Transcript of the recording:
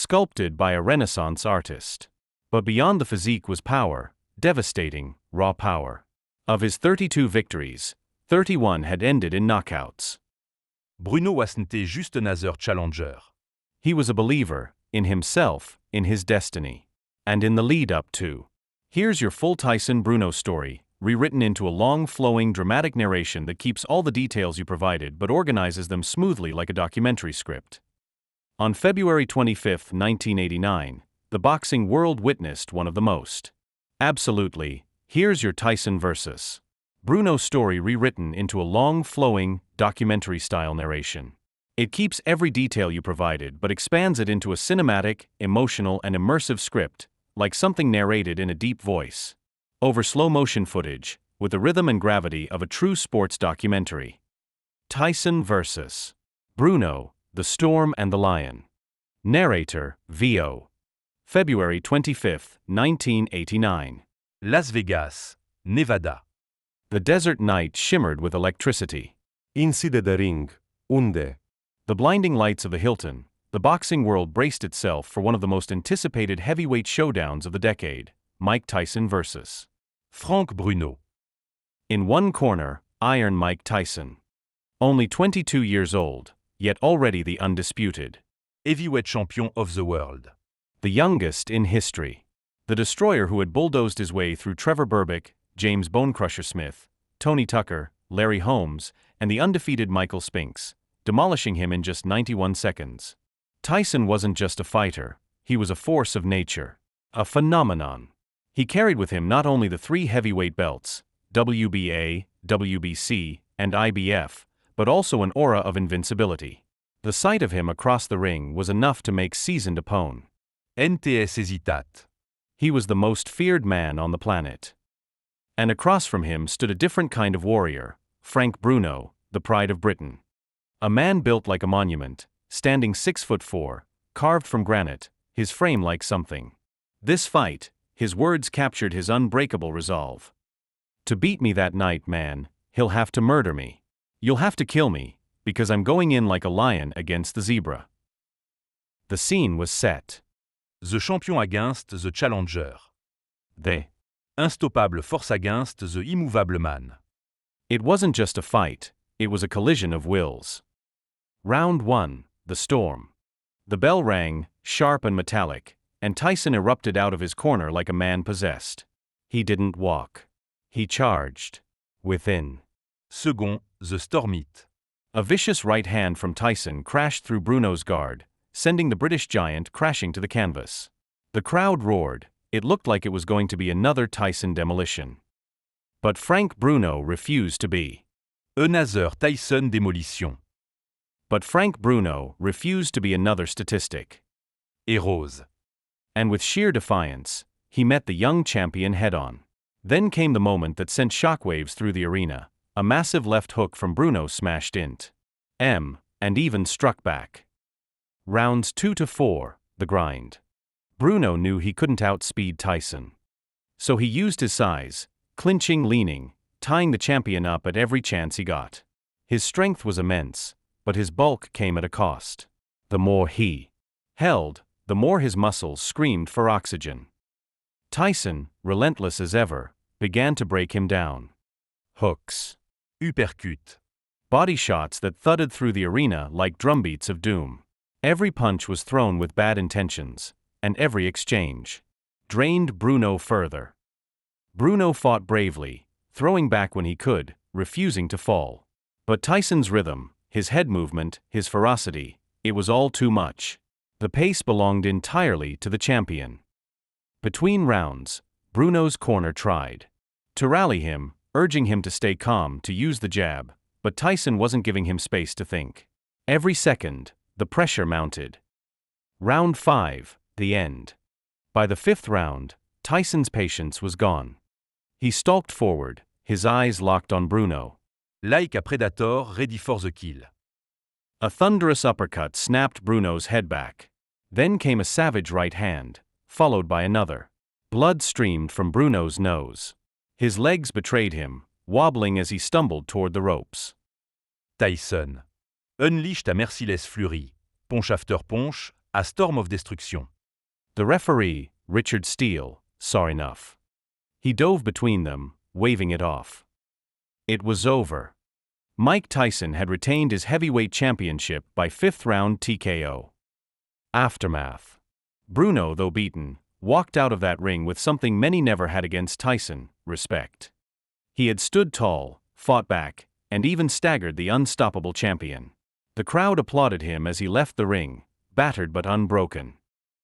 sculpted by a Renaissance artist. But beyond the physique was power, devastating, raw power. Of his 32 victories, 31 had ended in knockouts. Bruno wasn't just another challenger. He was a believer, in himself, in his destiny. And in the lead-up to. Here's your full Tyson Bruno story, rewritten into a long, flowing, dramatic narration that keeps all the details you provided but organizes them smoothly like a documentary script. On February 25, 1989, the boxing world witnessed one of the most. Absolutely, here's your Tyson versus Bruno story rewritten into a long, flowing, documentary-style narration. It keeps every detail you provided but expands it into a cinematic, emotional, and immersive script, like something narrated in a deep voice. Over slow-motion footage, with the rhythm and gravity of a true sports documentary. Tyson vs. Bruno, The Storm and the Lion. Narrator, V.O. February 25, 1989. Las Vegas, Nevada. The desert night shimmered with electricity. Inside the ring, unde. The blinding lights of the Hilton, the boxing world braced itself for one of the most anticipated heavyweight showdowns of the decade, Mike Tyson vs. Frank Bruno. In one corner, Iron Mike Tyson. Only 22 years old, yet already the undisputed Heavyweight champion of the world. the youngest in history. The destroyer who had bulldozed his way through Trevor Berbick, James Bonecrusher Smith, Tony Tucker, Larry Holmes, and the undefeated Michael Spinks, demolishing him in just 91 seconds. Tyson wasn't just a fighter, he was a force of nature. A phenomenon. He carried with him not only the 3 heavyweight belts, WBA, WBC, and IBF, but also an aura of invincibility. The sight of him across the ring was enough to make seasoned opponents. NTS hesitat. He was the most feared man on the planet. And across from him stood a different kind of warrior, Frank Bruno, the pride of Britain. A man built like a monument, standing 6'4", carved from granite, his frame like something. This fight, his words captured his unbreakable resolve. To beat me that night, man, he'll have to murder me. You'll have to kill me, because I'm going in like a lion against the zebra. The scene was set. The champion against the challenger. The Instoppable force against the immovable man. It wasn't just a fight, it was a collision of wills. Round 1, the storm. The bell rang, sharp and metallic, and Tyson erupted out of his corner like a man possessed. He didn't walk. He charged. Within. Second, the stormit. A vicious right hand from Tyson crashed through Bruno's guard, sending the British giant crashing to the canvas. The crowd roared. It looked like it was going to be another Tyson demolition. But Frank Bruno refused to be. Another Tyson démolition. But Frank Bruno refused to be another statistic. Heroes. And with sheer defiance, he met the young champion head-on. Then came the moment that sent shockwaves through the arena. A massive left hook from Bruno smashed int. M, and even struck back. Rounds 2 to 4, the grind. Bruno knew he couldn't outspeed Tyson. So he used his size, clinching, leaning, tying the champion up at every chance he got. His strength was immense, but his bulk came at a cost. The more he held, the more his muscles screamed for oxygen. Tyson, relentless as ever, began to break him down. Hooks. Uppercut. Body shots that thudded through the arena like drumbeats of doom. Every punch was thrown with bad intentions, and every exchange drained Bruno further. Bruno fought bravely, throwing back when he could, refusing to fall. But Tyson's rhythm, his head movement, his ferocity, it was all too much. The pace belonged entirely to the champion. Between rounds, Bruno's corner tried to rally him, urging him to stay calm, to use the jab, but Tyson wasn't giving him space to think. Every second, the pressure mounted. Round 5, the end. By the 5th round, Tyson's patience was gone. He stalked forward, his eyes locked on Bruno. Like a predator ready for the kill. A thunderous uppercut snapped Bruno's head back. Then came a savage right hand, followed by another. Blood streamed from Bruno's nose. His legs betrayed him, wobbling as he stumbled toward the ropes. Tyson unleashed a merciless fury, punch after punch, A storm of destruction. The referee, Richard Steele, saw enough. He dove between them, waving it off. It was over. Mike Tyson had retained his heavyweight championship by fifth-round TKO. Aftermath. Bruno, though beaten, walked out of that ring with something many never had against Tyson: respect. He had stood tall, fought back, and even staggered the unstoppable champion. The crowd applauded him as he left the ring, battered but unbroken.